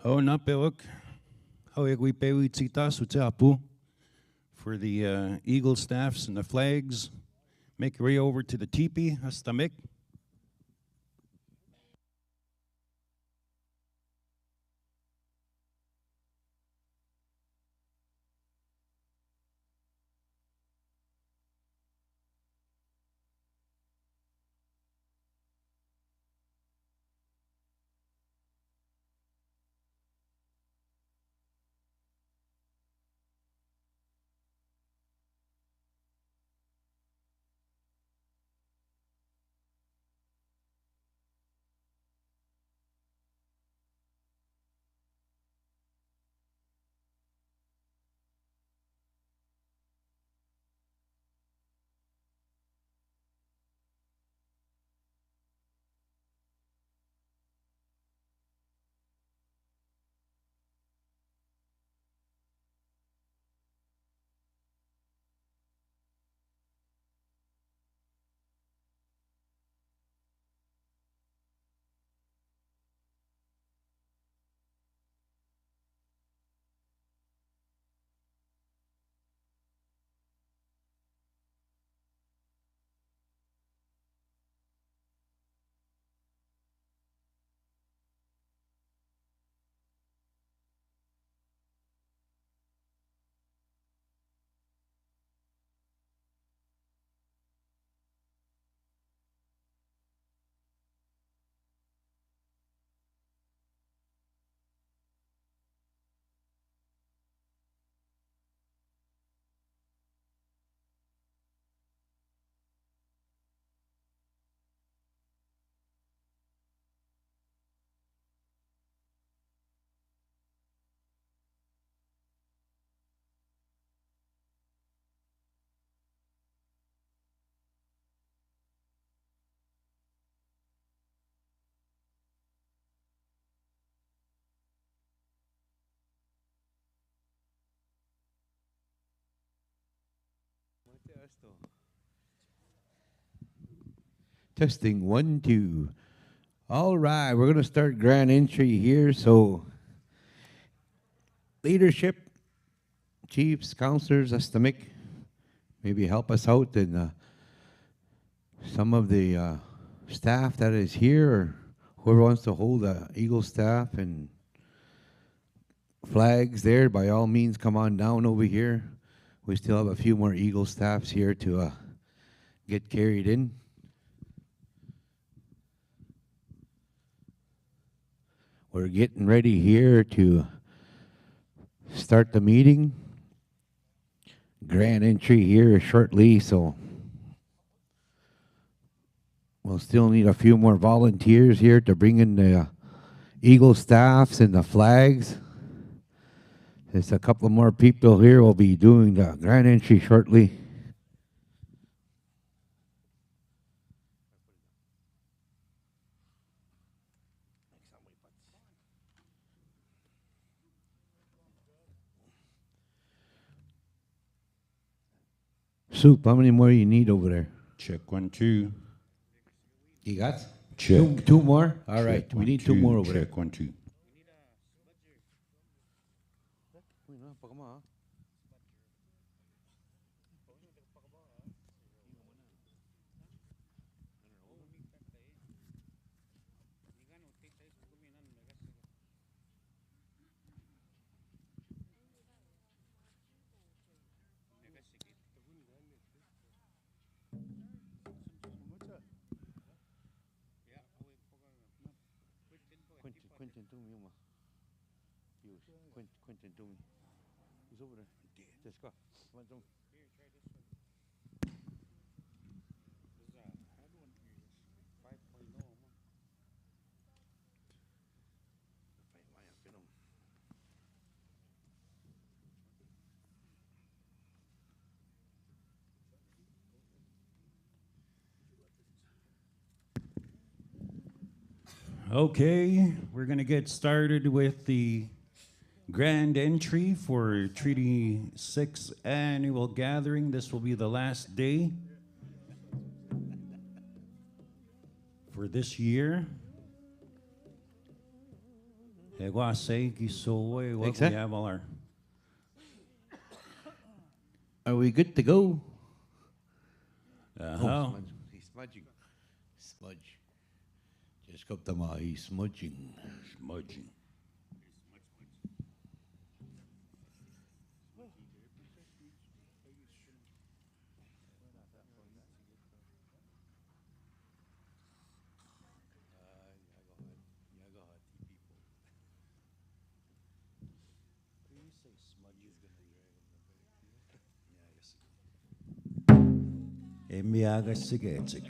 Ho na pewak, ho egwi pewi tita sutapu for the Eagle staffs and the flags. Make your way over to the teepee, Astamik. Testing one, two. All right, we're going to start grand entry here. So, leadership, chiefs, counselors, Astamik, maybe help us out. And some of the staff that is here, or whoever wants to hold the Eagle staff and flags there, by all means, come on down over here. We still have a few more Eagle staffs here to get carried in. We're getting ready here to start the meeting. Grand entry here shortly, so we'll still need a few more volunteers here to bring in the Eagle staffs and the flags. There's a couple more people here will be doing the grand entry shortly. Soup, how many more you need over there? Check 1 2. You got Check. two more? All Check right, we 1 need 2. two more over Check 1 2. there. Quentin, do me uma. Quentin, do me. He's over there. Just go. Come on, Okay, we're going to get started with the grand entry for Treaty 6 annual gathering. This will be the last day for this year. Hegwase, Gisoe, what we Exact- have all our. Are we good to go? Uh-huh. He's smudging. Smudge. Just got them he's smudging. Smudging. Emiaga Sigetsik.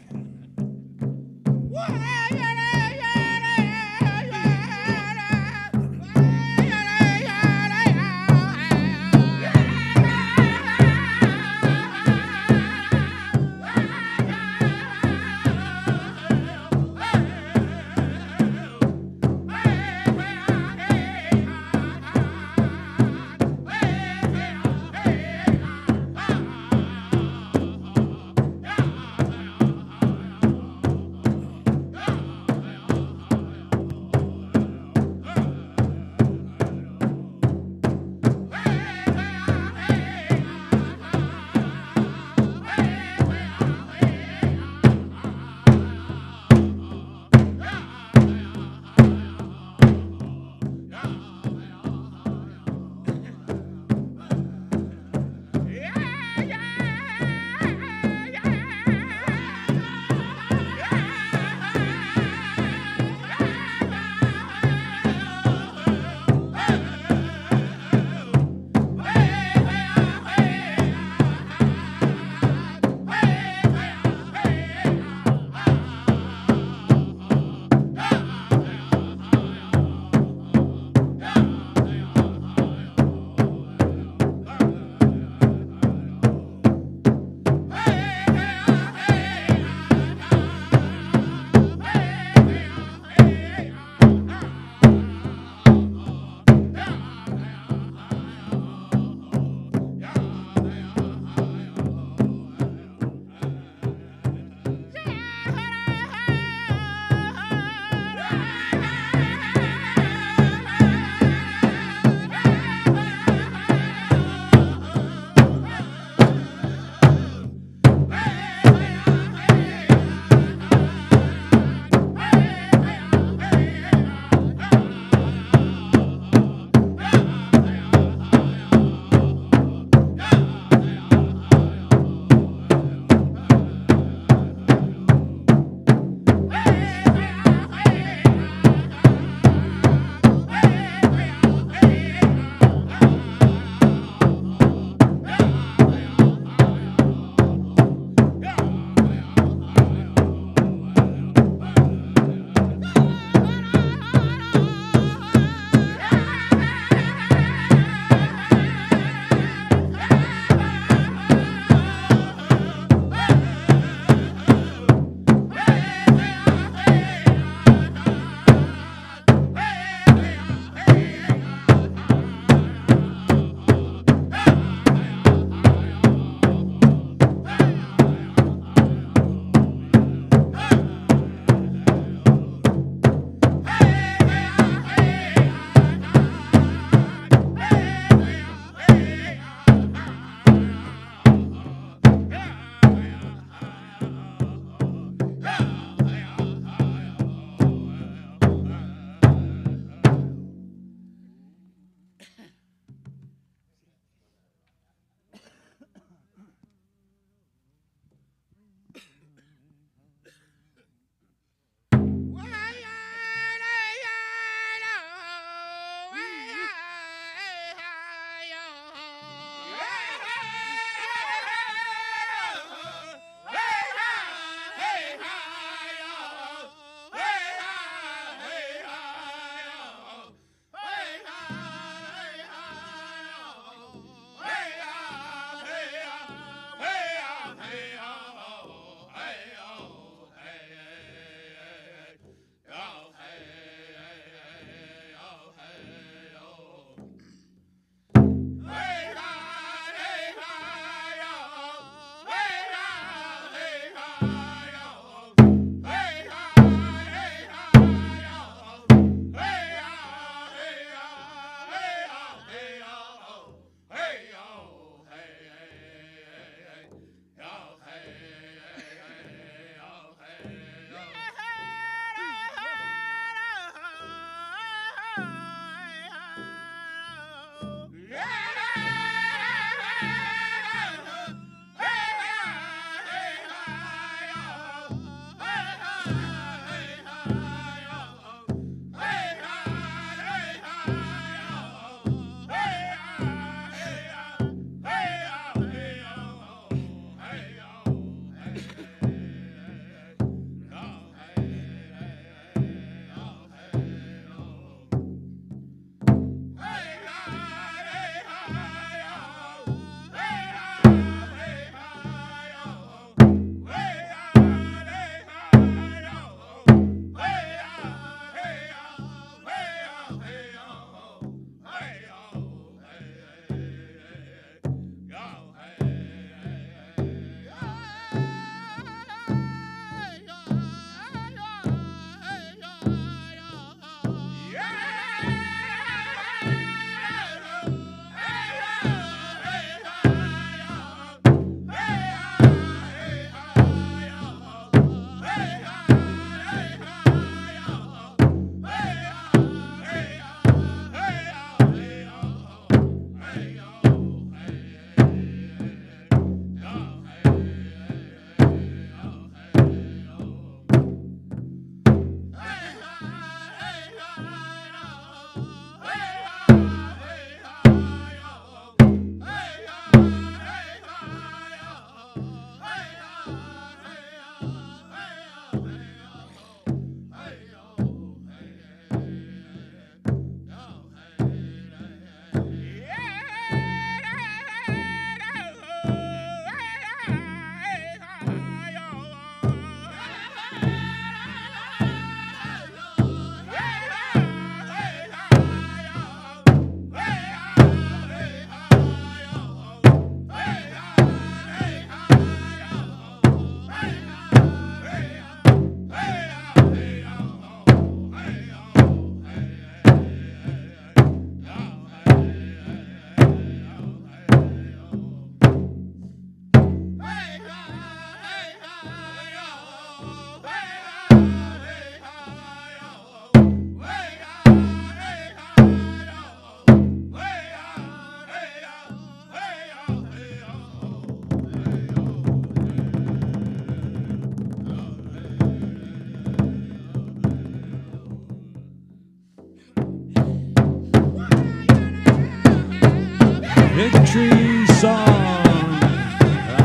Victory song.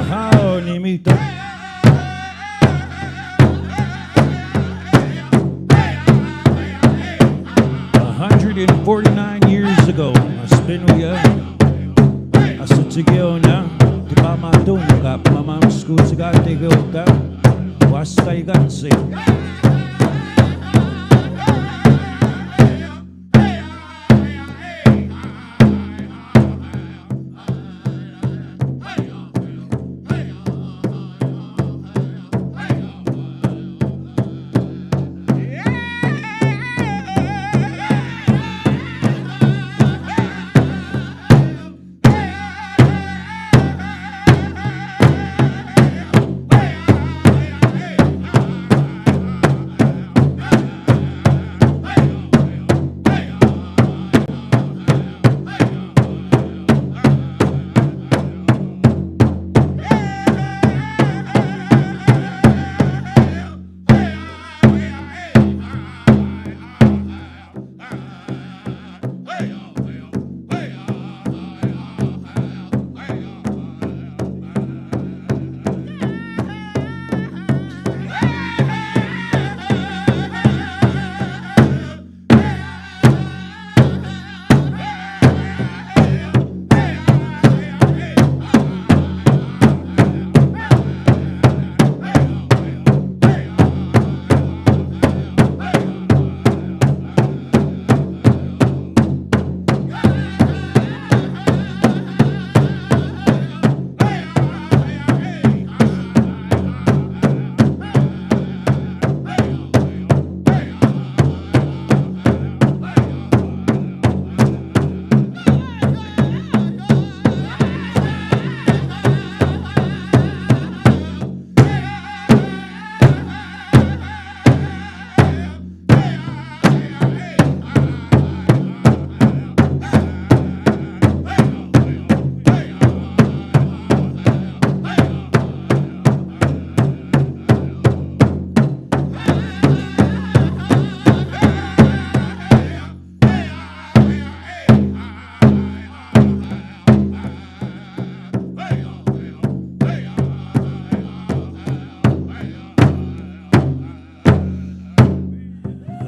How, Nimita. 149 years ago, Spinuya, Asutsigyo na, di ba matong ka, mamam school siga tigo ka, wasta igatsi.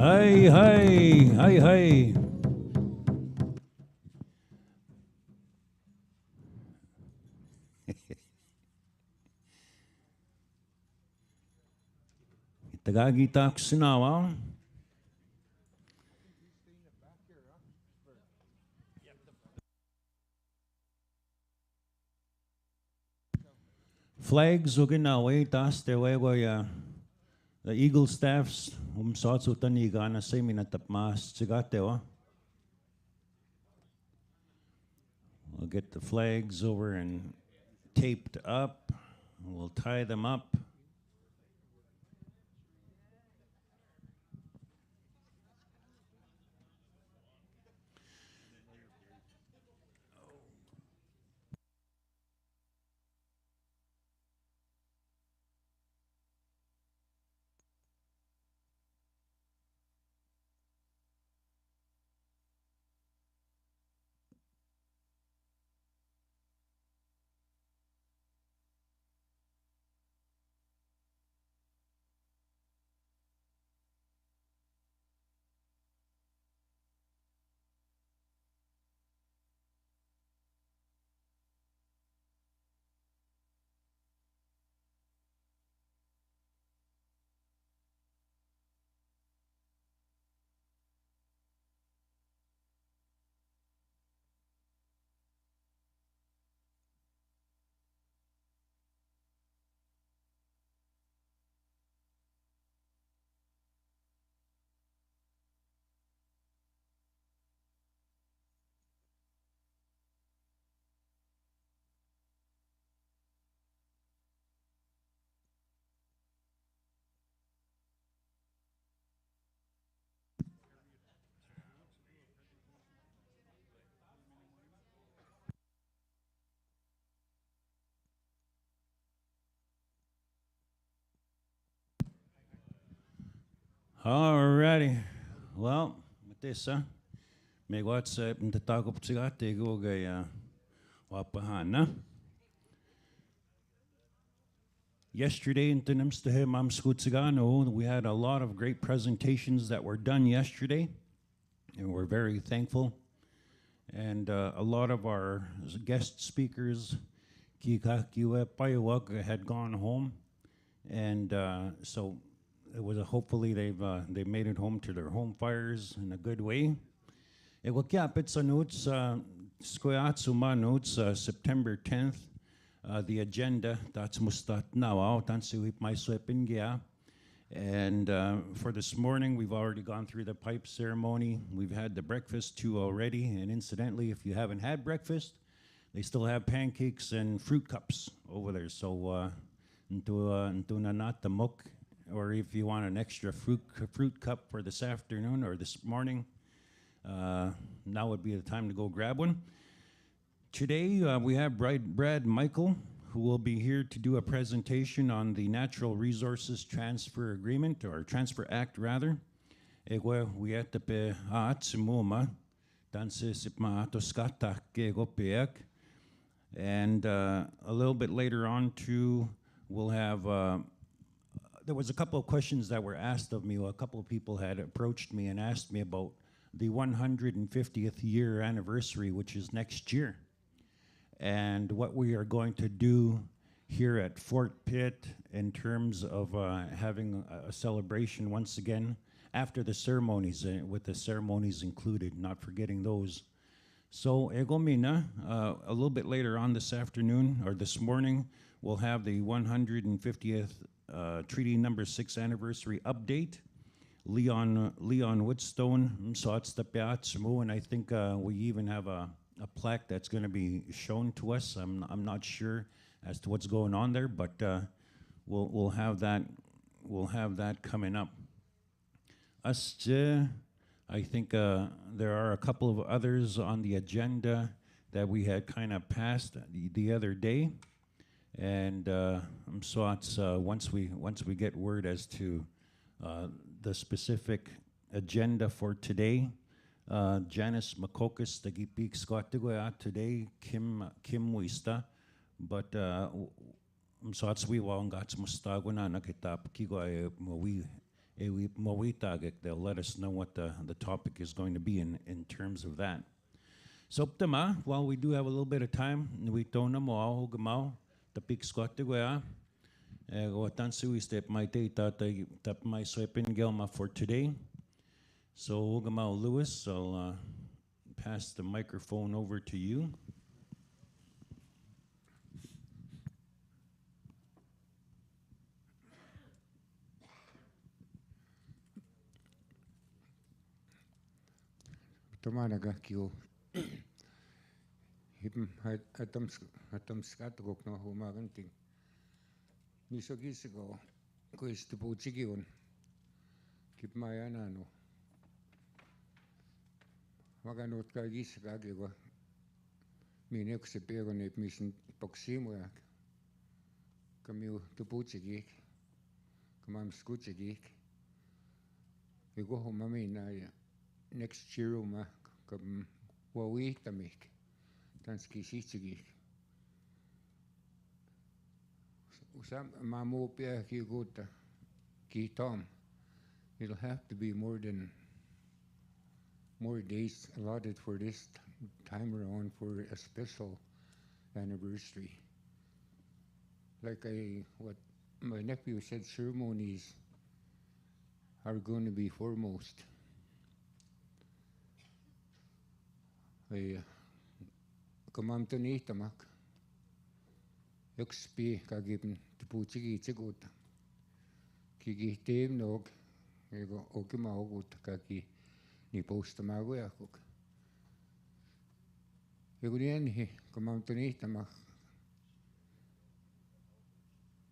Hi, hi, hi, hi. Tagagita ko sinawa. Flags o ginaway, tas ya. The Eagle staffs, sort so taniga na say minatapmas tsigatewa. We'll get the flags over and taped up. We'll tie them up. Alrighty. Well, with this, may WhatsApp and the talk up to go gaya Wapahana. Yesterday in Tinamstahe Mamskutsigano, we had a lot of great presentations that were done yesterday, and we're very thankful. And a lot of our guest speakers, Kika Kiwe Payawag, had gone home, and so it was hopefully they made it home to their home fires in a good way. It will kapit sa notes, Skoyatsuma notes, September 10th. The agenda, that's mustat now, tansuip my swepingia. And for this morning, we've already gone through the pipe ceremony. We've had the breakfast too already. And incidentally, if you haven't had breakfast, they still have pancakes and fruit cups over there. So, into nanat the muk, or if you want an extra fruit cup for this afternoon or this morning, now would be the time to go grab one. Today, we have Brad Michael, who will be here to do a presentation on the Natural Resources Transfer Agreement, or Transfer Act, rather. Ewa wietape aatsimuma, tanse sipma atoskata kego peak. And a little bit later on, too, we'll have, there was a couple of questions that were asked of me. A couple of people had approached me and asked me about the 150th year anniversary, which is next year. And what we are going to do here at Fort Pitt in terms of having a celebration once again after the ceremonies, with the ceremonies included, not forgetting those. So, Egomina, a little bit later on this afternoon or this morning, we'll have the 150th Treaty Number 6 anniversary update. Leon Woodstone, so it's the Piazmo, and I think we even have a plaque that's going to be shown to us. I'm not sure as to what's going on there, but we'll have that coming up. I think there are a couple of others on the agenda that we had kind of passed the other day, and so it's once we get word as to the specific agenda for today. Janice Makokis, the Gipik Squatigoya today, Kim Wista, but so it's we wong gats mustaguna nakitap kigo mawitagik. They'll let us know what the topic is going to be in terms of that. So Ptama, while we do have a little bit of time, we tona mo gamao the Pik Squatigoya. Tansu step my data tap my swipin gelma for today. So, Gamal Lewis, I'll pass the microphone over to you. Tomanaga kyo. Him atam skatrok no humaganting. Nisogisigo, quis to Puchigion. Keep my anano. Maganot kagis kagiwa. Minek se pegon et mission poximuak. Camu to Puchigik. Camam scuchigik. You go home, mammy, next year, come wawitamik. Tanski sichigik. Some mamopia kigota ki tom. It'll have to be more days allotted for this time around for a special anniversary. Like what my nephew said, ceremonies are going to be foremost. Kamamtani tamak. Yokspi kagibn tupuchigi chigota. Kigi team nog. Ego okimaogut kaki ni postamagoyakuk. Egurien he kamamtani tamak.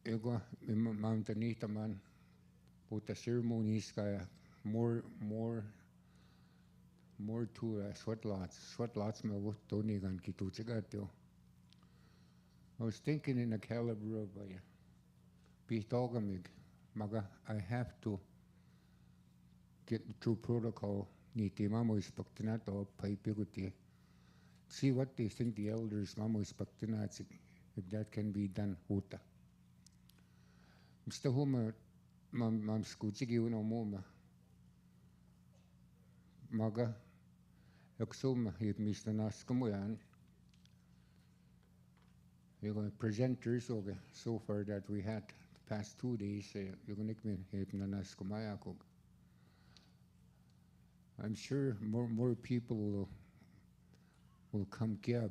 Ego mamtani taman. Puta ceremonies kaya more to sweat lots ma wut toni gan kitu chigatyo. I was thinking in the caliber of Pitogamig, Maga, I have to get through protocol. Ni timamo ispoctinato, paipiguti, see what they think the elders mamos paktinatsi, if that can be done huta. Mr. Huma, mam skutsigi uno muma. Maga, yaksuma, if Mr. Naskumuyan. You're going to presenters okay, so far that we had the past 2 days. You're going to I'm sure more people will come here,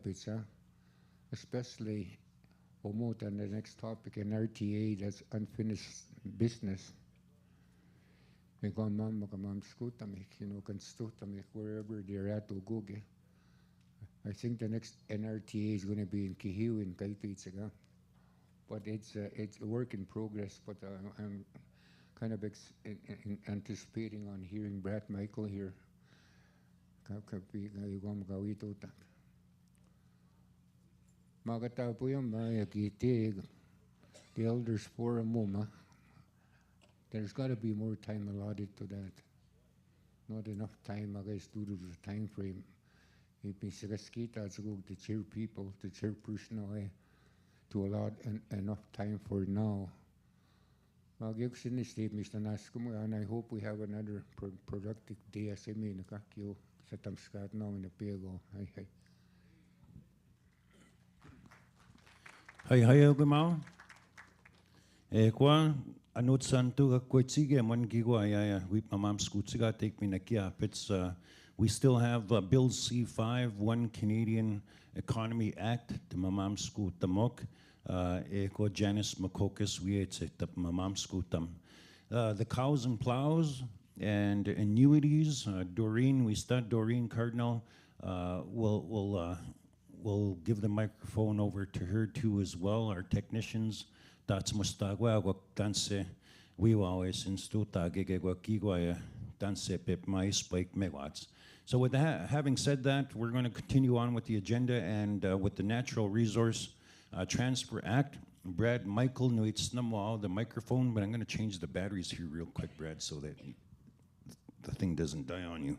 especially Omot and the next topic in RTA, that's unfinished business. Wherever they're at, Uguge. I think the next NRTA is going to be in Kihiw in Kaititsaga. But it's a work in progress, but I'm kind of anticipating on hearing Brad Michael here. Magata po yung mayakiti, the Elders Forum, there's got to be more time allotted to that. Not enough time, guys, due to the time frame. If the chair people, the chairperson, to allot enough time for now. And I hope we have another productive day as I mean, sa tamskat now in the pego. Hi, Ogumao. Kwa anot santu ka kwetsige man gigwa ya wip mamam skutsiga take me nakia. It's we still have Bill C5, One Canadian Economy Act, the mamam skutamok. Eko Janice Makokis wietse the mamam skutam. The cows and plows and annuities. Doreen, we start Doreen Cardinal. We'll give the microphone over to her too as well. Our technicians, that's mustagwa wak danse wiwawe sinstuta gegegwa kigwa danse pip mais spike megawatts. So with that, having said that, we're going to continue on with the agenda and with the Natural Resource Transfer Act. Brad Michael Nuitsnamwao, the microphone, but I'm going to change the batteries here real quick, Brad, so that the thing doesn't die on you.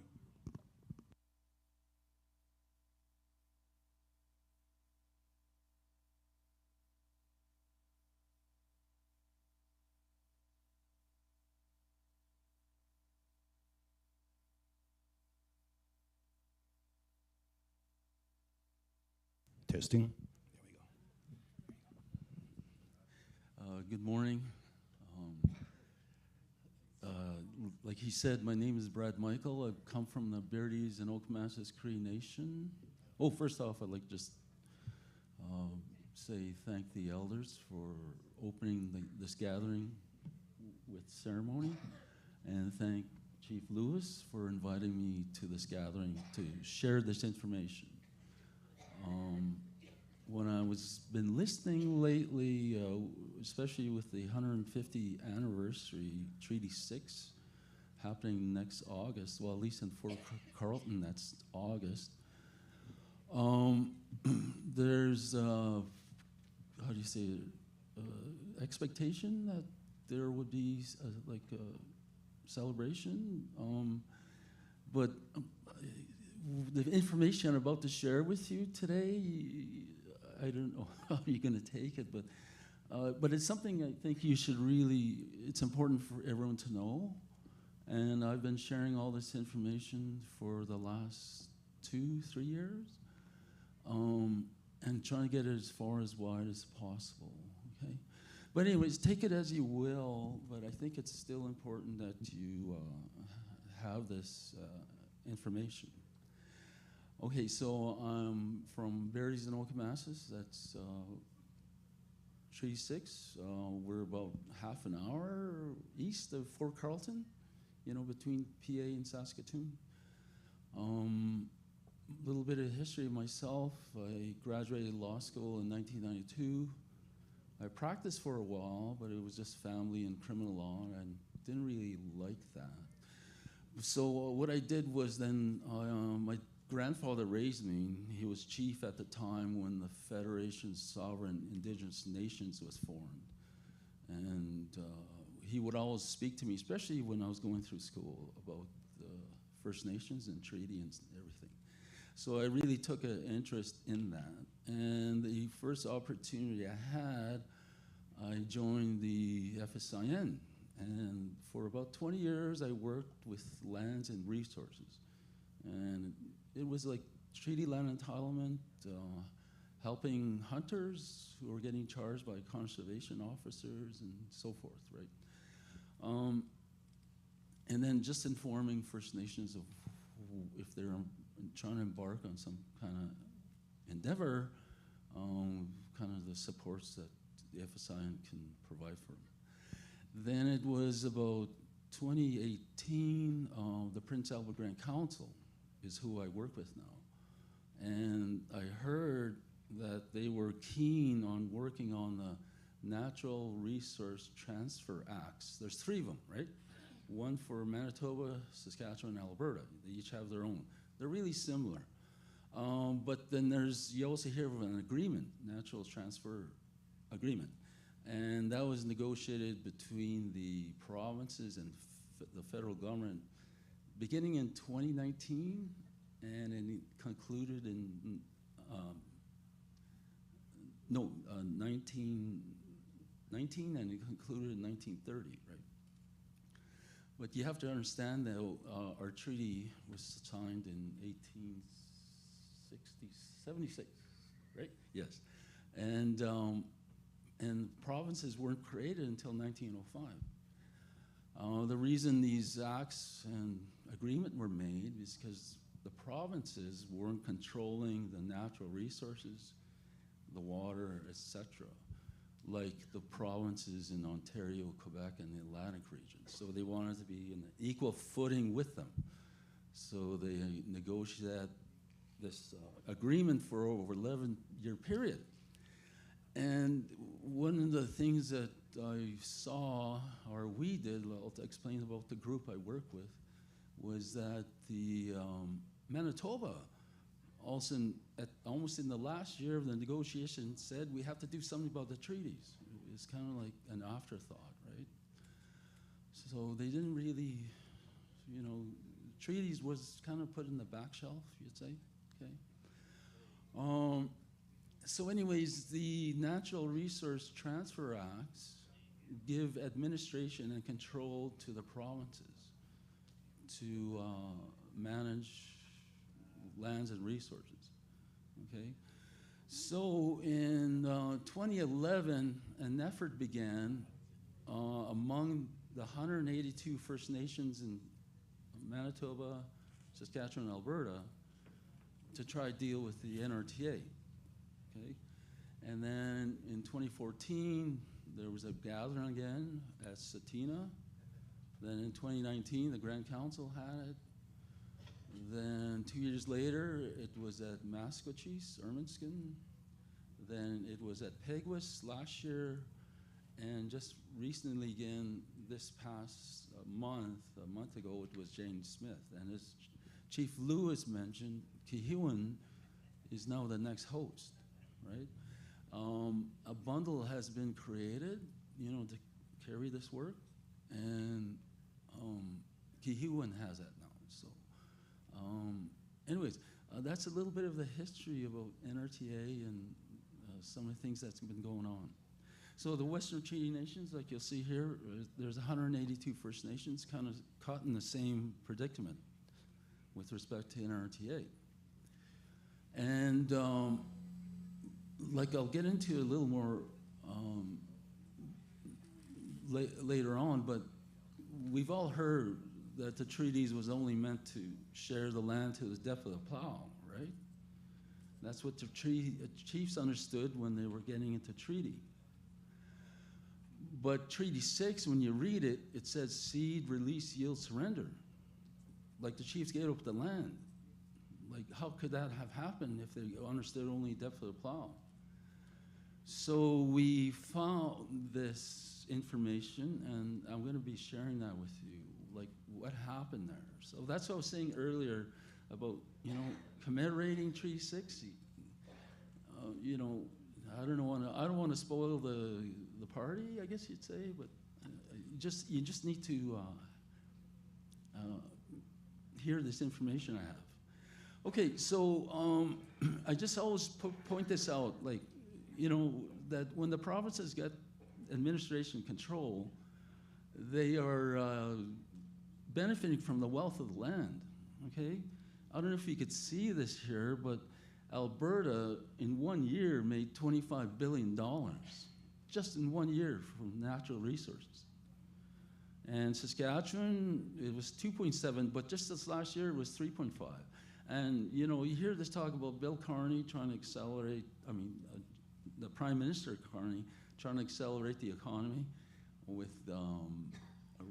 Testing. Good morning. Like he said, my name is Brad Michael. I've come from the Berries and Okemasis Cree Nation. Oh, first off, I'd like to just say thank the elders for opening this gathering with ceremony, and thank Chief Lewis for inviting me to this gathering to share this information. When I was been listening lately, especially with the 150th anniversary Treaty 6 happening next August, well, at least in Fort Carlton, that's August. There's, how do you say it, expectation that there would be like a celebration, but the information I'm about to share with you today, I don't know how you're going to take it, but it's something I think you should really, it's important for everyone to know. And I've been sharing all this information for the last 2-3 years, and trying to get it as far as wide as possible, okay? But anyways, take it as you will, but I think it's still important that you have this information. Okay, so I'm from Berries and Okemasis, that's Treaty 6. We're about half an hour east of Fort Carlton, you know, between PA and Saskatoon. A little bit of history of myself. I graduated law school in 1992. I practiced for a while, but it was just family and criminal law, and I didn't really like that. So what I did was then, my grandfather raised me. He was chief at the time when the Federation of Sovereign Indigenous Nations was formed. And he would always speak to me, especially when I was going through school, about the First Nations and treaty and everything. So I really took an interest in that. And the first opportunity I had, I joined the FSIN. And for about 20 years, I worked with lands and resources. And it was like treaty land entitlement, helping hunters who were getting charged by conservation officers and so forth, right? And then just informing First Nations of if they're trying to embark on some kind of endeavor, kind of the supports that the FSIN can provide for them. Then it was about 2018, the Prince Albert Grand Council is who I work with now. And I heard that they were keen on working on the Natural Resource Transfer Acts. There's 3 of them, right? One for Manitoba, Saskatchewan, and Alberta. They each have their own. They're really similar. But then you also hear of an agreement, Natural Transfer Agreement. And that was negotiated between the provinces and the federal government beginning in 2019, and it concluded in 1919, and it concluded in 1930, right? But you have to understand that our treaty was signed in 1876, right? Yes, and provinces weren't created until 1905. The reason these acts and agreement were made is because the provinces weren't controlling the natural resources, the water, etc., like the provinces in Ontario, Quebec, and the Atlantic region. So they wanted to be in equal footing with them. So they negotiated this agreement for over 11-year period. And one of the things that I saw, or we did, I'll explain about the group I work with, was that the Manitoba, also almost in the last year of the negotiation, said we have to do something about the treaties. It's kind of like an afterthought, right? So they didn't really, treaties was kind of put in the back shelf, you'd say, okay? So anyways, the Natural Resource Transfer Acts give administration and control to the provinces to manage lands and resources, okay? So in 2011, an effort began among the 182 First Nations in Manitoba, Saskatchewan, and Alberta to try to deal with the NRTA. Okay, and then in 2014, there was a gathering again at Satina. Then in 2019, the Grand Council had it. Then 2 years later, it was at Maskwacis, Ermineskin. Then it was at Peguis last year. And just recently again, this past a month ago, it was Jane Smith. And as Chief Lewis mentioned, Kihiwan is now the next host. Right? A bundle has been created, to carry this work, and Kihiwan has that now. So, anyways, that's a little bit of the history about NRTA and some of the things that's been going on. So the Western Treaty Nations, like you'll see here, there's 182 First Nations kind of caught in the same predicament with respect to NRTA. And like I'll get into a little more later on, but we've all heard that the treaties was only meant to share the land to the depth of the plow, right? That's what the chiefs understood when they were getting into treaty. But Treaty 6, when you read it, it says cede, release, yield, surrender. Like the chiefs gave up the land. Like, how could that have happened if they understood only depth of the plow? So we found this information, and I'm going to be sharing that with you, like what happened there. So that's what I was saying earlier about, commemorating Treaty 6. I don't want to spoil the party, I guess you'd say, but you just need to hear this information I have. Okay, so I just always point this out, like, you know, that when the provinces get administration control, they are benefiting from the wealth of the land, okay? I don't know if you could see this here, but Alberta in 1 year made $25 billion, just in 1 year from natural resources. And Saskatchewan, it was 2.7, but just this last year it was 3.5. And you know, you hear this talk about Bill Carney trying to accelerate, the Prime Minister Carney trying to accelerate the economy with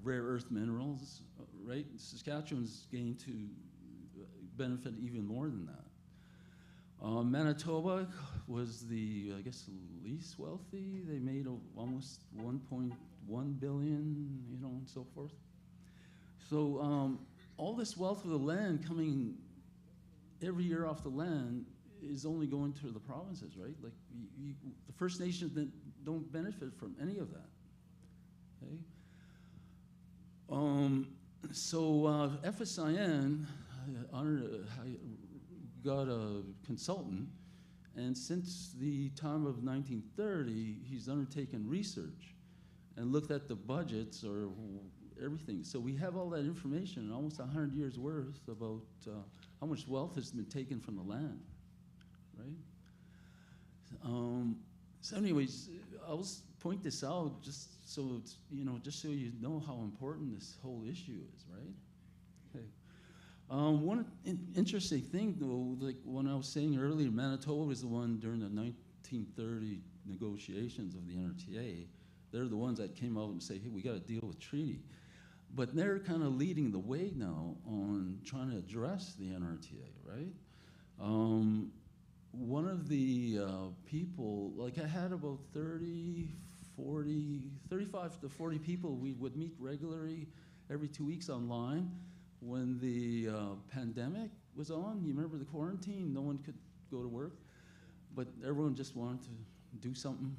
rare earth minerals, right? Saskatchewan's going to benefit even more than that. Manitoba was the, I guess, least wealthy. They made almost 1.1 billion, you know, and so forth. So all this wealth of the land coming every year off the land is only going to the provinces, right? Like the First Nations don't benefit from any of that. Okay. So FSIN got a consultant, and since the time of 1930, he's undertaken research and looked at the budgets or everything. So we have all that information, almost 100 years worth, about how much wealth has been taken from the land, right? So anyways, I'll point this out just so it's, you know, just so you know how important this whole issue is, right? Okay. One interesting thing, though, like when I was saying earlier, Manitoba was the one during the 1930 negotiations of the NRTA. They're the ones that came out and say, hey, we got to deal with treaty. But they're kind of leading the way now on trying to address the NRTA, right? One of the people, like I had about 35 to 40 people we would meet regularly every 2 weeks online when the pandemic was on. You remember the quarantine? No one could go to work, but everyone just wanted to do something.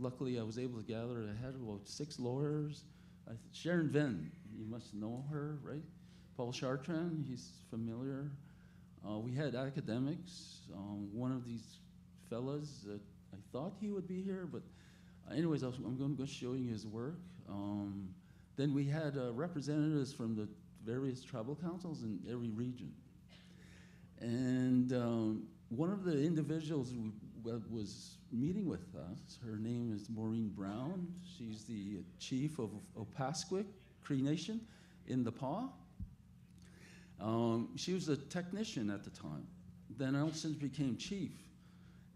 Luckily, I was able to gather. I had about 6 lawyers. Sharon Venn, you must know her, right? Paul Chartrand, he's familiar. We had academics. One of these fellas, I thought he would be here, but anyways, I'm going to go show you his work. Then we had representatives from the various tribal councils in every region. And one of the individuals who was meeting with us, her name is Maureen Brown. She's the chief of Opaskwayak Cree Nation in the PAW. She was a technician at the time. Then Elson became chief.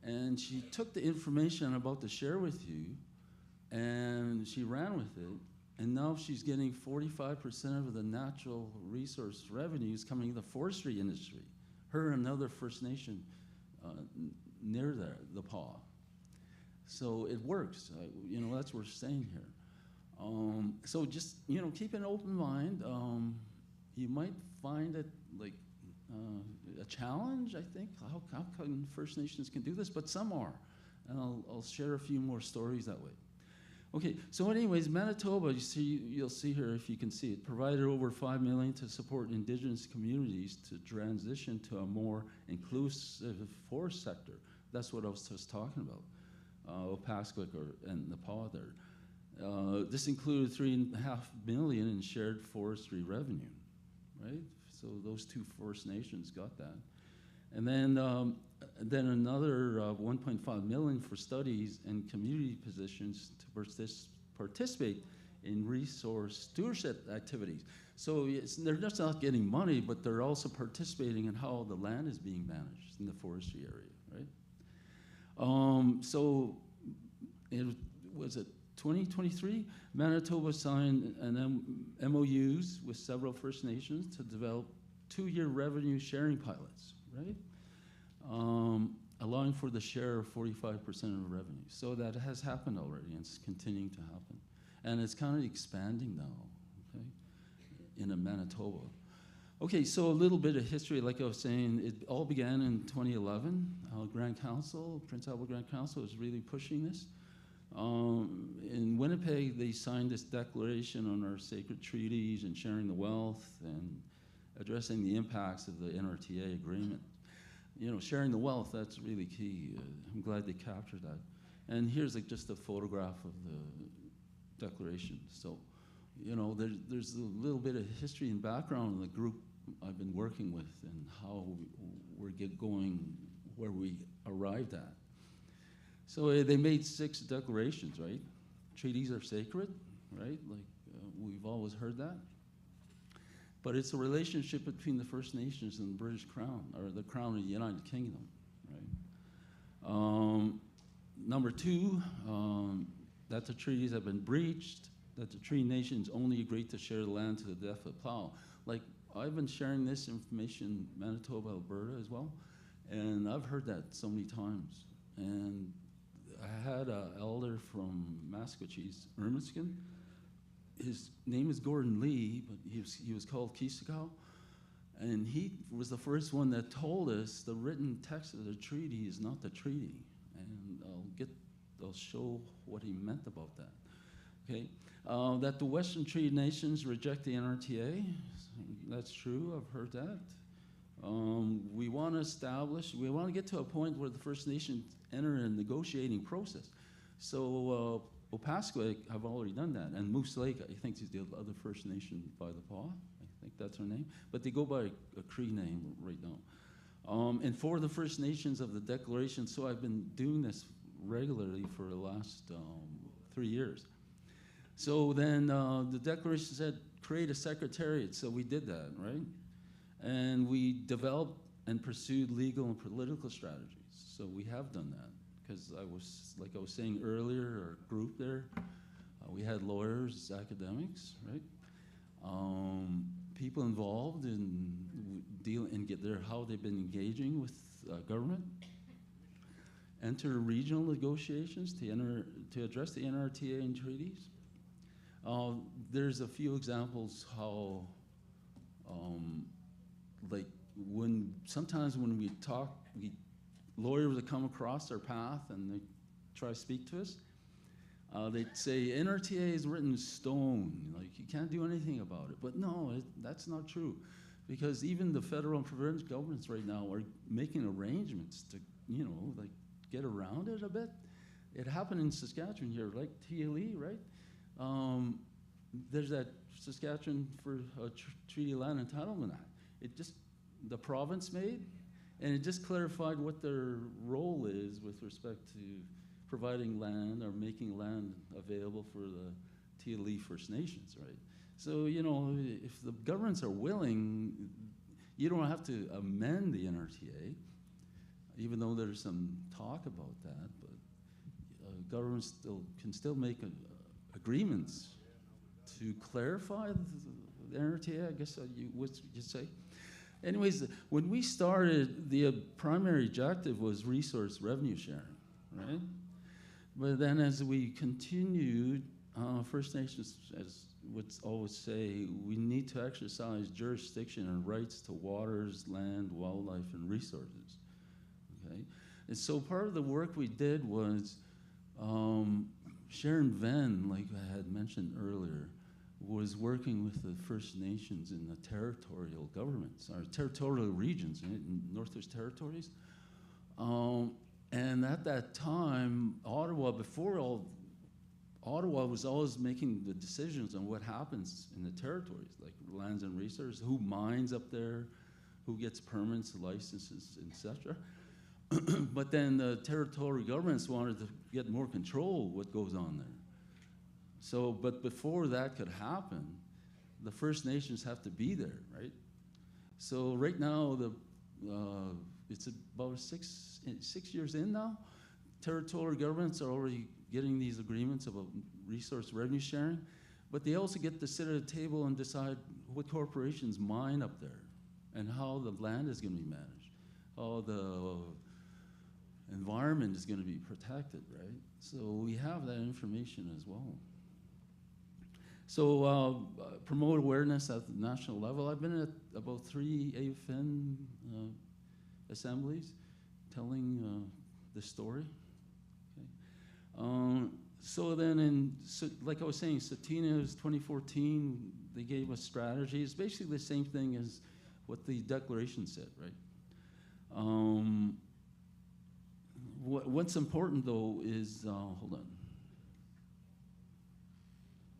And she took the information I'm about to share with you, and she ran with it. And now she's getting 45% of the natural resource revenues coming in the forestry industry. Her and another First Nation near there, the PAW. So it works. You know, that's what we're saying here. So just, you know, keep an open mind. You might find it like a challenge, I think. How come First Nations can do this? But some are. And I'll share a few more stories that way. Okay, so anyways, Manitoba, you'll see here if you can see it, provided over $5 million to support Indigenous communities to transition to a more inclusive forest sector. That's what I was just talking about, Opaskwayak and the PAW there. This included $3.5 million in shared forestry revenue, right? So those 2 First Nations got that. And then another $1.5 million for studies and community positions to participate in resource stewardship activities. So they're just not getting money, but they're also participating in how the land is being managed in the forestry area, right? So it was it 2023, Manitoba signed an MOUs with several First Nations to develop 2-year revenue sharing pilots, right? Allowing for the share of 45% of revenue. So that has happened already, and it's continuing to happen. And it's kind of expanding now, okay, in Manitoba. Okay, so a little bit of history, like I was saying, it all began in 2011. Grand Council, Prince Albert Grand Council is really pushing this. In Winnipeg, they signed this declaration on our sacred treaties and sharing the wealth, addressing the impacts of the NRTA agreement. You know, sharing the wealth, that's really key. I'm glad they captured that. And here's like just a photograph of the declaration. So, you know, there's a little bit of history and background in the group I've been working with and how we're going where we arrived at. So they made 6 declarations, right? Treaties are sacred, right? Like we've always heard that. But it's a relationship between the First Nations and the British Crown, or the Crown of the United Kingdom, right? Number 2, that the treaties have been breached, that the Treaty Nations only agreed to share the land to the death of the plow. Like, I've been sharing this information in Manitoba, Alberta as well, and I've heard that so many times. And I had an elder from Maskwacis, Ermiskin. His name is Gordon Lee, but he was called Kisakau. And he was the first one that told us the written text of the treaty is not the treaty. And I'll show what he meant about that. Okay, that the Western Treaty Nations reject the NRTA. That's true, I've heard that. We want to get to a point where the First Nations enter a negotiating process. So Opaskwayak have already done that, and Moose Lake, I think, is the other First Nation by the paw. I think that's her name, but they go by a Cree name right now. And for the First Nations of the Declaration, so I've been doing this regularly for the last 3 years. So then the Declaration said, create a secretariat, so we did that, right? And we developed and pursued legal and political strategies. So we have done that. Because like I was saying earlier, our group there, we had lawyers, academics, right? People involved in how they've been engaging with government. Enter regional negotiations to address the NRTA and treaties. There's a few examples how, like sometimes when we talk, lawyers would come across our path and they try to speak to us. They'd say, NRTA is written in stone, like you can't do anything about it. But no, that's not true. Because even the federal and provincial governments right now are making arrangements to, like get around it a bit. It happened in Saskatchewan here, like TLE, right? There's that Saskatchewan for Treaty Land Entitlement Act. The province made, and it just clarified what their role is with respect to providing land or making land available for the TLE First Nations, right? So, if the governments are willing, you don't have to amend the NRTA, even though there's some talk about that, but governments can still make agreements to clarify the NRTA, I guess you would say. Anyways, when we started, the primary objective was resource revenue sharing, right? But then as we continued, First Nations, as would always say, we need to exercise jurisdiction and rights to waters, land, wildlife, and resources, okay? And so part of the work we did was Sharon Venn, like I had mentioned earlier, was working with the First Nations in the territorial governments, or territorial regions, right, in Northwest Territories. And at that time, Ottawa was always making the decisions on what happens in the territories, like lands and resources, who mines up there, who gets permits, licenses, etc. But then the territorial governments wanted to get more control of what goes on there. So, but before that could happen, the First Nations have to be there, right? So right now, it's about six years in now. Territorial governments are already getting these agreements about resource revenue sharing, but they also get to sit at a table and decide what corporations mine up there and how the land is going to be managed, how the environment is going to be protected, right? So we have that information as well. So promote awareness at the national level. I've been at about 3 AFN assemblies telling the story. Okay. So then, like I was saying, Satina was 2014. They gave us strategies. Basically the same thing as what the declaration said, right? What's important though is, hold on,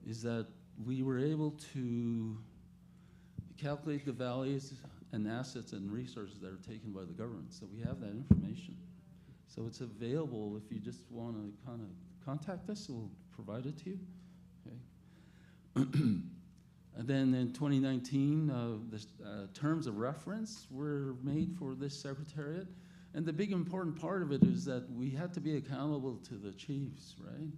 is that we were able to calculate the values and assets and resources that are taken by the government. So we have that information. So it's available if you just want to kind of contact us, we'll provide it to you. Okay. And then in 2019, the terms of reference were made for this secretariat. And the big important part of it is that we had to be accountable to the chiefs, right?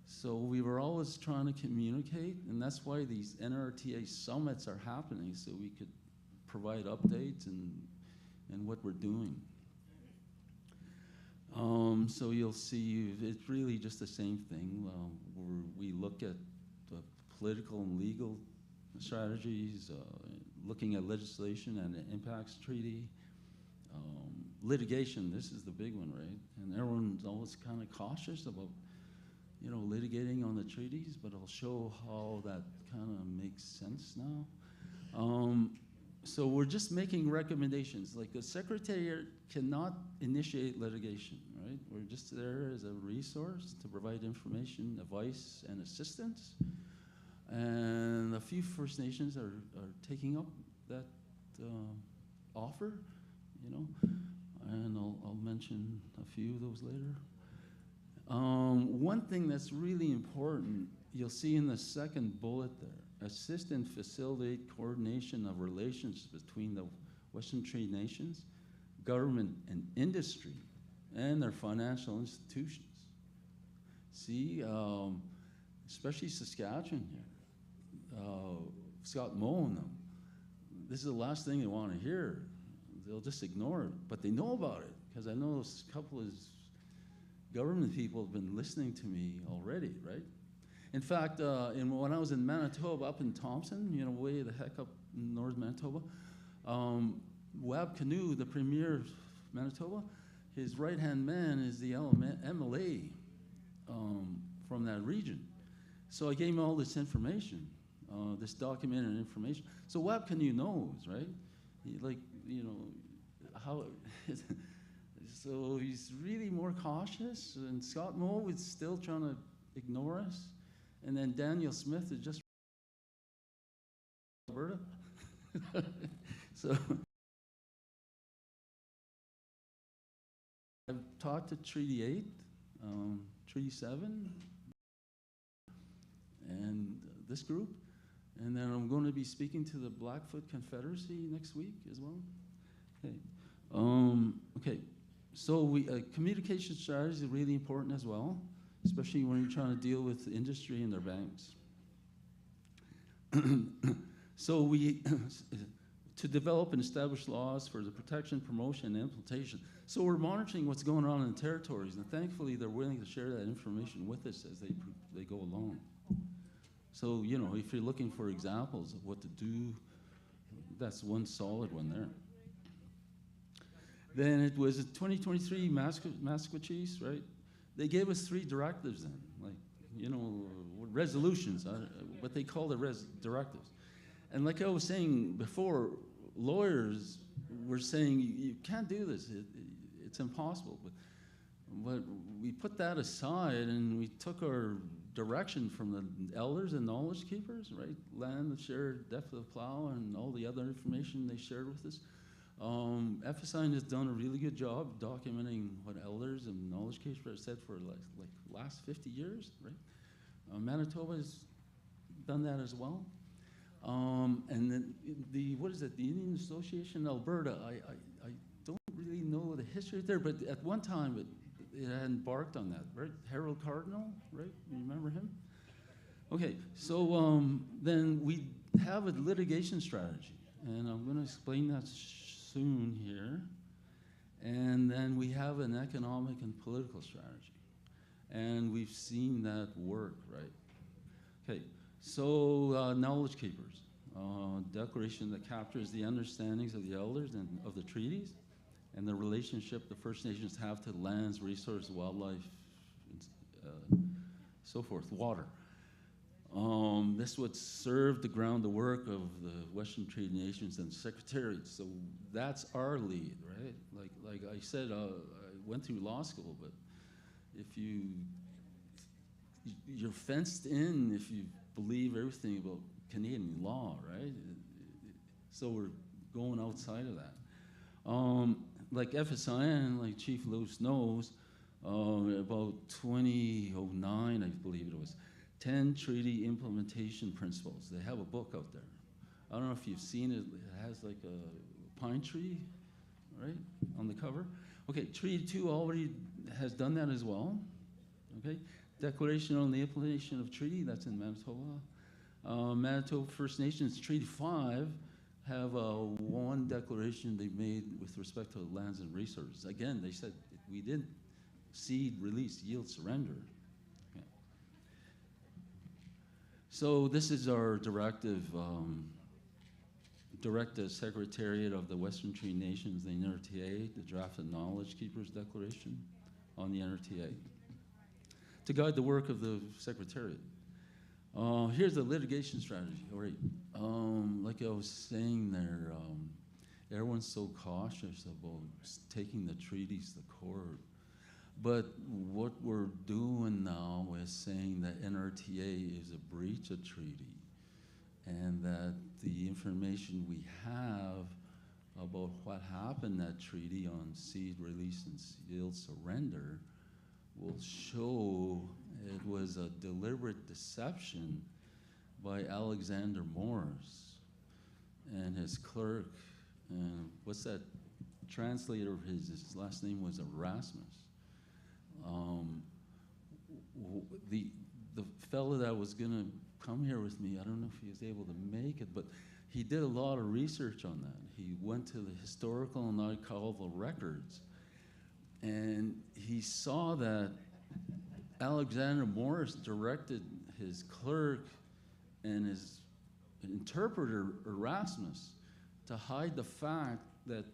So we were always trying to communicate, and that's why these NRTA summits are happening, so we could provide updates and what we're doing. So you'll see it's really just the same thing. Where we look at the political and legal strategies, looking at legislation and the impacts treaty, litigation. This is the big one, right? And everyone's always kind of cautious about, you know, litigating on the treaties, but I'll show how that kind of makes sense now. So we're just making recommendations. Like the Secretariat cannot initiate litigation, right? We're just there as a resource to provide information, advice, and assistance. And a few First Nations are taking up that offer, you know, and I'll mention a few of those later. One thing that's really important, you'll see in the second bullet there, assist and facilitate coordination of relationships between the Western Treaty Nations, government and industry, and their financial institutions. See, especially Saskatchewan here, Scott Moe and them, this is the last thing they want to hear. They'll just ignore it, but they know about it, because I know a couple of government people have been listening to me already, right? In fact, when I was in Manitoba, up in Thompson, you know, way the heck up in North Manitoba, Wab Kinew, the premier of Manitoba, his right-hand man is the MLA from that region. So I gave him all this information, this documented information. So Wab Kinew knows, right? He, like, you know, how, so he's really more cautious, and Scott Moe is still trying to ignore us. And then Daniel Smith is just Alberta. So I've talked to Treaty 8, Treaty 7, and this group. And then I'm going to be speaking to the Blackfoot Confederacy next week as well. Okay. Okay. So communication strategy is really important as well, especially when you're trying to deal with the industry and their banks. So to develop and establish laws for the protection, promotion, and implementation. So we're monitoring what's going on in the territories, and thankfully they're willing to share that information with us as they go along. So, you know, if you're looking for examples of what to do, that's one solid one there. Then it was 2023 Masquachis, right? They gave us 3 directives then, like, you know, resolutions, what they call the directives. And like I was saying before, lawyers were saying, you can't do this, it's impossible. But we put that aside and we took our direction from the elders and knowledge keepers, right? Land, the shared depth of the plow, and all the other information they shared with us. FSI has done a really good job documenting what elders and knowledge keepers said for like last 50 years, right? Manitoba has done that as well. And then what is it, the Indian Association in Alberta, I don't really know the history there, but at one time it had embarked on that, right? Harold Cardinal, right? You remember him? Okay, so then we have a litigation strategy, and I'm going to explain that soon here. And then we have an economic and political strategy, and we've seen that work, right? Okay, so knowledge keepers, declaration that captures the understandings of the elders and of the treaties, and the relationship the First Nations have to lands, resources, wildlife, so forth, water. This would serve to ground the work of the Western Treaty Nations and Secretariat. So that's our lead, right? Like I said, I went through law school, but if you're fenced in if you believe everything about Canadian law, right? So we're going outside of that. Like FSIN, like Chief Lewis knows, about 2009, I believe it was, 10 treaty implementation principles. They have a book out there. I don't know if you've seen it. It has like a pine tree, right, on the cover. Okay, Treaty 2 already has done that as well. Okay, Declaration on the Implementation of Treaty, that's in Manitoba. Manitoba First Nations Treaty 5 have one declaration they made with respect to lands and resources. Again, they said we didn't cede, release, yield, surrender. Okay. So this is our directive. Direct the Secretariat of the Western Treaty Nations, the NRTA, to draft a Knowledge Keepers Declaration on the NRTA to guide the work of the Secretariat. Here's the litigation strategy. All right. Like I was saying there, everyone's so cautious about taking the treaties to court. But what we're doing now is saying that NRTA is a breach of treaty, and that the information we have about what happened in that treaty on cede, release, and yield surrender will show it was a deliberate deception by Alexander Morris and his clerk. And what's that translator of his last name was Erasmus. The fellow that was gonna come here with me, I don't know if he was able to make it, but he did a lot of research on that. He went to the historical and archival records, and he saw that Alexander Morris directed his clerk and his interpreter, Erasmus, to hide the fact that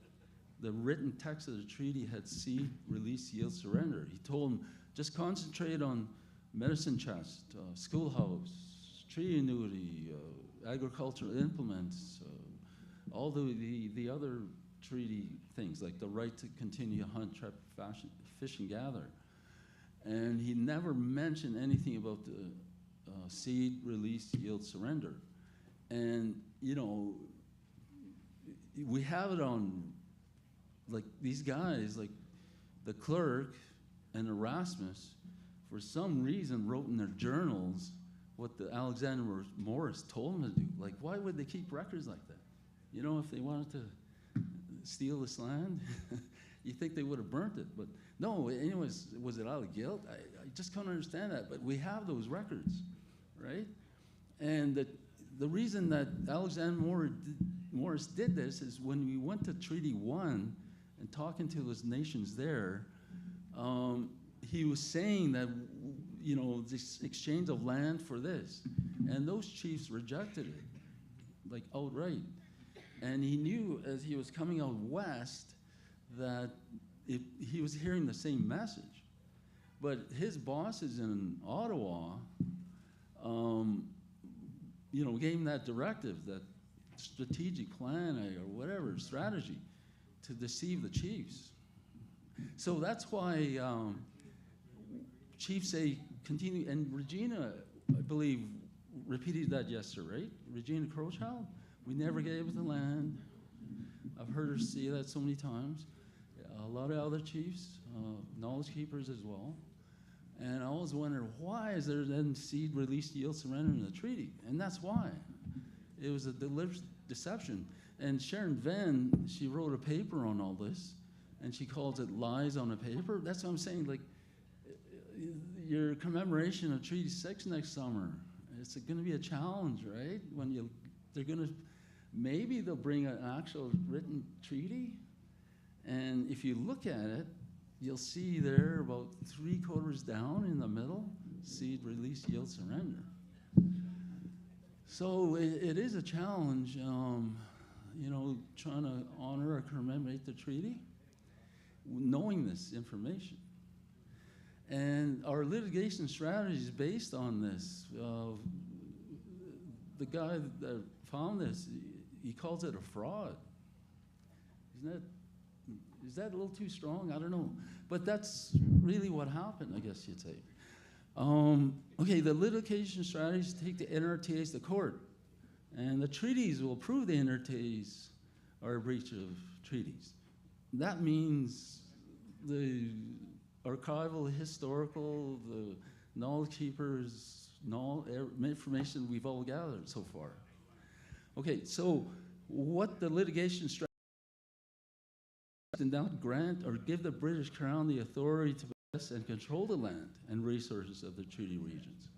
the written text of the treaty had cede, release, yield, surrender. He told him, just concentrate on medicine chest, schoolhouse, treaty annuity, agricultural implements, all the other treaty things, like the right to continue to hunt, trap, fish, and gather. And he never mentioned anything about the cede, release, yield, surrender. And, you know, we have it on, like, these guys, like the clerk and Erasmus, for some reason wrote in their journals what the Alexander Morris told them to do. Like, why would they keep records like that? You know, if they wanted to steal this land, you think they would have burnt it. But no, anyways, was it out of guilt? I just can't understand that. But we have those records, right? And the reason that Alexander Morris did this is when we went to Treaty 1 and talking to those nations there, he was saying that, you know, this exchange of land for this. And those chiefs rejected it, like outright. And he knew as he was coming out west that he was hearing the same message. But his bosses in Ottawa, you know, gave him that directive, that strategic plan or whatever, strategy to deceive the chiefs. So that's why chiefs say continue, and Regina, I believe, repeated that yesterday, right? Regina Crowchild, we never gave the land. I've heard her say that so many times. A lot of other chiefs, knowledge keepers as well. And I always wonder, why is there then cede, release, yield, surrender in the treaty? And that's why. It was a deliberate deception. And Sharon Venn, she wrote a paper on all this, and she calls it Lies on a Paper. That's what I'm saying, like, your commemoration of Treaty 6 next summer, it's going to be a challenge, right? When maybe they'll bring an actual written treaty, and if you look at it, you'll see there about 3/4 down in the middle, cede, release, yield, surrender. So it is a challenge, you know, trying to honor or commemorate the treaty, knowing this information. And our litigation strategy is based on this. the guy that found this, he calls it a fraud. Is that a little too strong? I don't know. But that's really what happened, I guess you'd say. Okay, the litigation strategies take the NRTAs to court. And the treaties will prove the NRTAs are a breach of treaties. That means the archival, historical, the knowledge keepers, information we've all gathered so far. Okay, so what the litigation strategy did not grant or give the British Crown the authority to possess and control the land and resources of the treaty regions,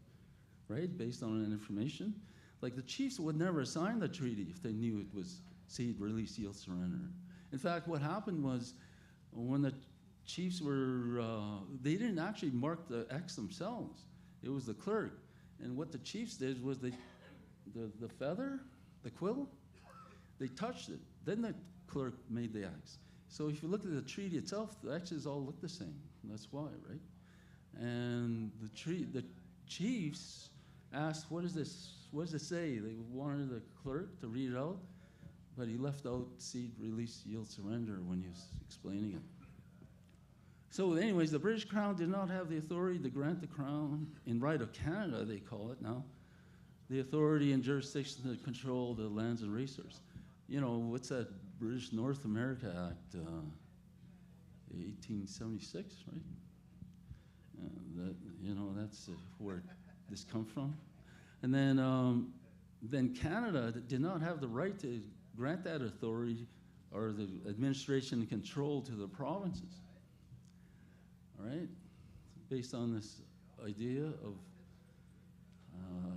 right? Based on that information. Like the chiefs would never sign the treaty if they knew it was cede, release, yield, surrender. In fact, what happened was when the chiefs were, they didn't actually mark the X themselves. It was the clerk. And what the chiefs did was the feather, the quill, they touched it. Then the clerk made the X. So if you look at the treaty itself, the X's all look the same. That's why, right? And the chiefs asked, what is this? What does it say? They wanted the clerk to read it out, but he left out cede, release, yield, surrender when he was explaining it. So anyways, the British Crown did not have the authority to grant the Crown, in right of Canada they call it now, the authority and jurisdiction to control the lands and resources. You know, what's that British North America Act, 1876, right? That's where this comes from. And then Canada did not have the right to grant that authority or the administration and control to the provinces. All right, based on this idea of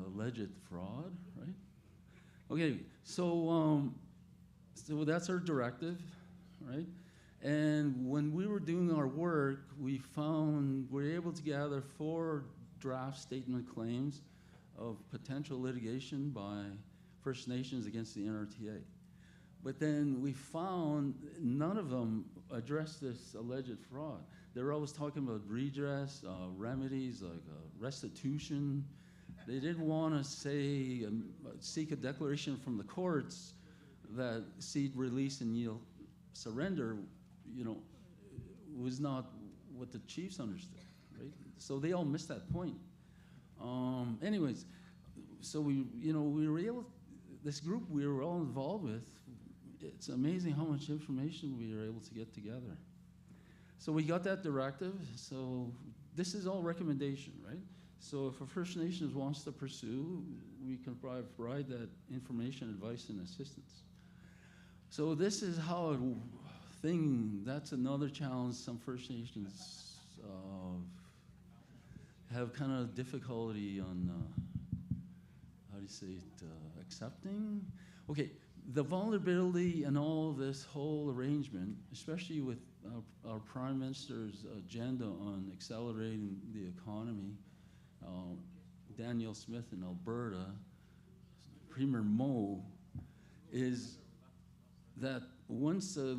alleged fraud, right? Okay, so that's our directive, right? And when we were doing our work, we were able to gather 4 draft statement claims of potential litigation by First Nations against the NRTA. But then we found none of them addressed this alleged fraud. They were always talking about redress, remedies, like restitution. They didn't want to say, seek a declaration from the courts that cede, release, and yield, surrender, was not what the chiefs understood, right? So they all missed that point. Anyways, so we were able, this group we were all involved with, it's amazing how much information we were able to get together. So we got that directive, so this is all recommendation, right? So if a First Nations wants to pursue, we can provide that information, advice, and assistance. So this is how that's another challenge some First Nations have kind of difficulty on, accepting? Okay, the vulnerability in all this whole arrangement, especially with our Prime Minister's agenda on accelerating the economy, Danielle Smith in Alberta, Premier Moe, is that once a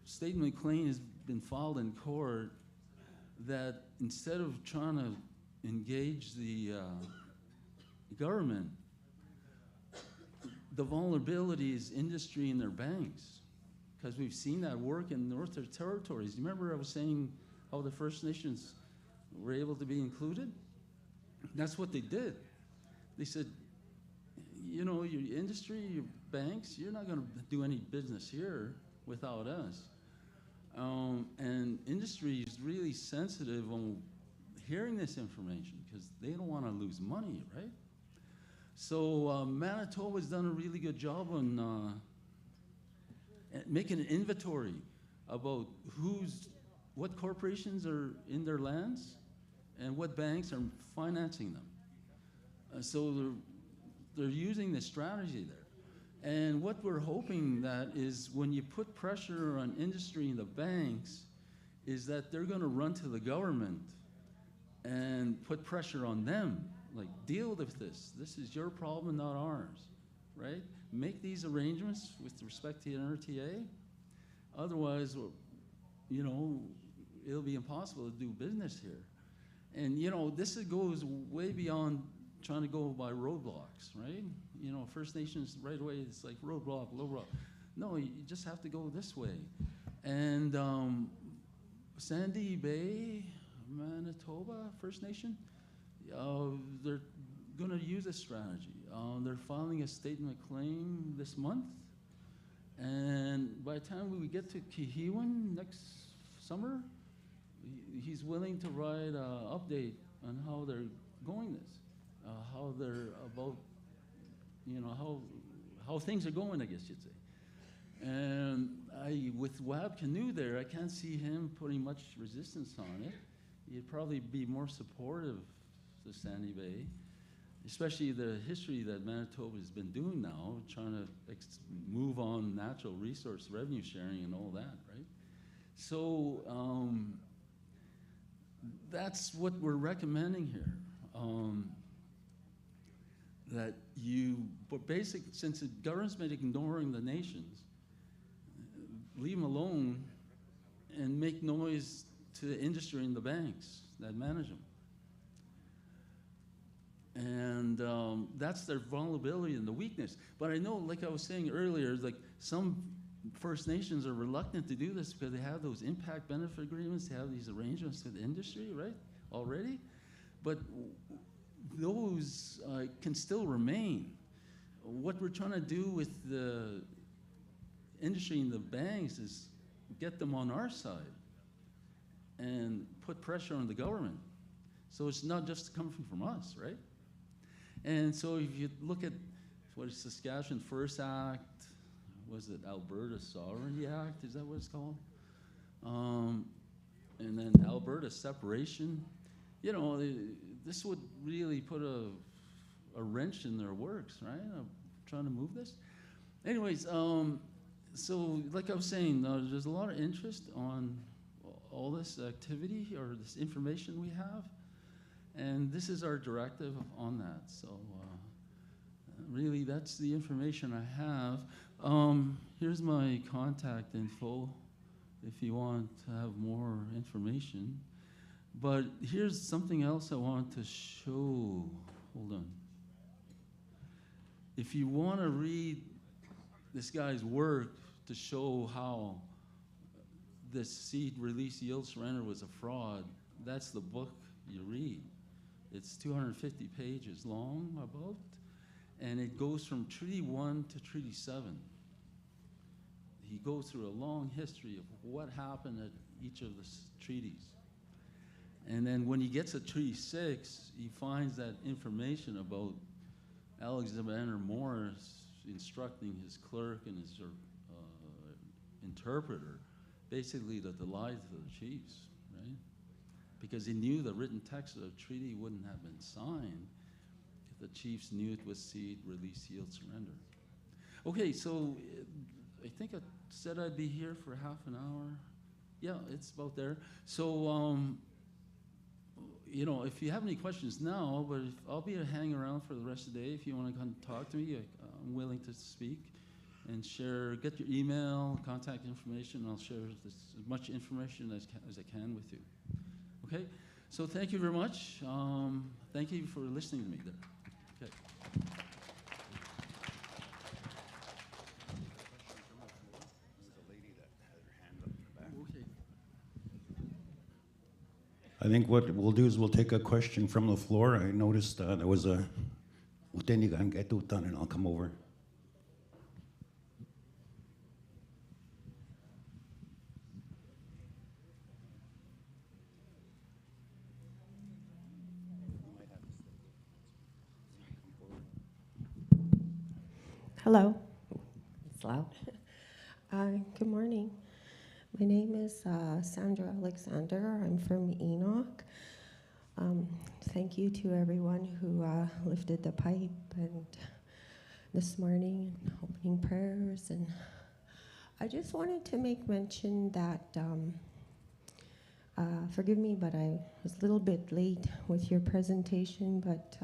statement claim has been filed in court, that instead of trying to engage the government, the vulnerability is industry and their banks, because we've seen that work in Northern Territories. You remember I was saying how the First Nations were able to be included? That's what they did. They said, your industry, your banks, you're not going to do any business here without us. And industry is really sensitive on hearing this information because they don't want to lose money, right? So Manitoba's done a really good job on making an inventory about what corporations are in their lands and what banks are financing them. So they're using this strategy there. And what we're hoping that is when you put pressure on industry and the banks is that they're going to run to the government and put pressure on them. Like, deal with this. This is your problem, not ours, right? Make these arrangements with respect to the NRTA. Otherwise, it'll be impossible to do business here. And, this goes way beyond trying to go by roadblocks, right? You know, First Nations right away, it's like roadblock, roadblock. No, you just have to go this way. And Sandy Bay, Manitoba First Nation, they're going to use this strategy. They're filing a statement of claim this month. And by the time we get to Kihiwan next summer, he's willing to write an update on how they're going this, how they're about, you know, how things are going, I guess you'd say. And with Wab Canoe there, I can't see him putting much resistance on it. He'd probably be more supportive to Sandy Bay, especially the history that Manitoba has been doing now, trying to move on natural resource revenue sharing and all that, right? So that's what we're recommending here. That but since the government's been ignoring the nations, leave them alone and make noise to the industry and the banks that manage them. And that's their vulnerability and the weakness. But I know, like I was saying earlier, like some First Nations are reluctant to do this because they have those impact benefit agreements, they have these arrangements with the industry, right, already. But those can still remain. What we're trying to do with the industry and the banks is get them on our side and put pressure on the government. So it's not just coming from us, right? And so if you look at what is Saskatchewan First Act, was it Alberta Sovereignty Act, is that what it's called? And then Alberta Separation, you know, this would really put a wrench in their works, right? Trying to move this. Anyways, so like I was saying, there's a lot of interest on all this activity or this information we have. And this is our directive on that. So really, that's the information I have. Here's my contact info if you want to have more information. But here's something else I want to show. Hold on. If you want to read this guy's work to show how this seed release yield surrender was a fraud, that's the book you read. It's 250 pages long, about, and it goes from Treaty 1 to Treaty 7. He goes through a long history of what happened at each of the treaties. And then when he gets to Treaty 6, he finds that information about Alexander Morris instructing his clerk and his interpreter basically to lie to the chiefs, right? Because he knew the written text of the treaty wouldn't have been signed if the chiefs knew it was seed, release, yield, surrender. Okay, so I think I said I'd be here for half an hour. Yeah, it's about there. So, you know, if you have any questions now, but I'll be hanging around for the rest of the day. If you want to come talk to me, I'm willing to speak and share, get your email, contact information, and I'll share as much information as I can with you. Okay, so thank you very much. Thank you for listening to me there. Okay. Okay. I think what we'll do is we'll take a question from the floor. I noticed there was a and I'll come over. Hello. It's loud. Good morning. My name is Sandra Alexander. I'm from Enoch. Thank you to everyone who lifted the pipe and this morning, opening prayers. And I just wanted to make mention that, forgive me, but I was a little bit late with your presentation, but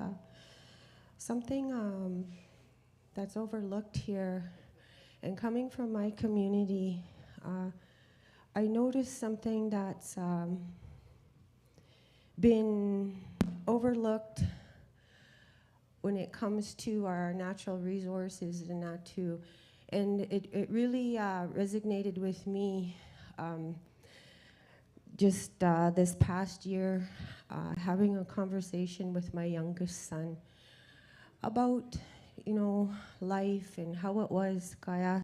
something that's overlooked here, and coming from my community, I noticed something that's been overlooked when it comes to our natural resources and that too. And it really resonated with me just this past year, having a conversation with my youngest son about, life and how it was. Kaya